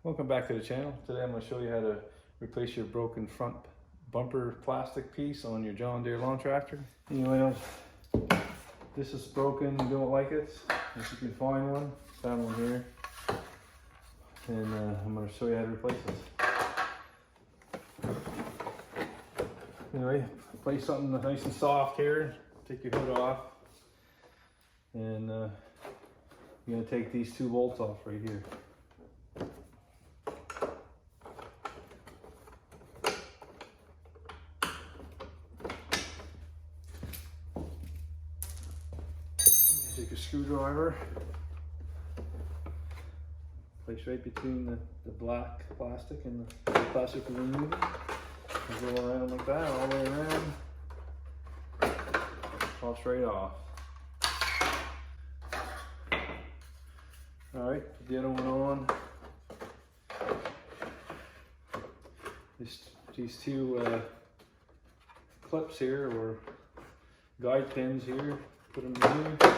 Welcome back to the channel. Today I'm going to show you how to replace your broken front bumper plastic piece on your John Deere Lawn Tractor. Anyway, this is broken, you don't like it. If you can find one, found one here. And I'm going to show you how to replace this. Anyway, place something nice and soft here. Take your hood off. And you're going to take these two bolts off right here. Take a screwdriver, place right between the black plastic and the plastic we're removing. Go around like that, all the way around. Pops right off. Alright, put the other one on. These two clips here, or guide pins here, put them in here.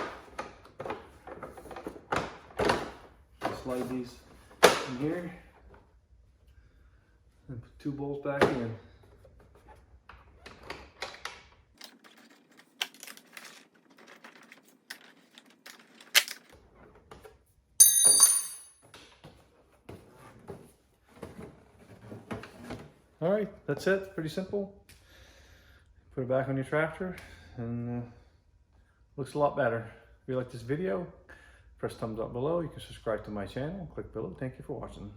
Slide these in here and put two bolts back in. All right, that's it. Pretty simple. Put it back on your tractor and looks a lot better. If you like this video, press thumbs up below. You can subscribe to my channel. Click below. Thank you for watching.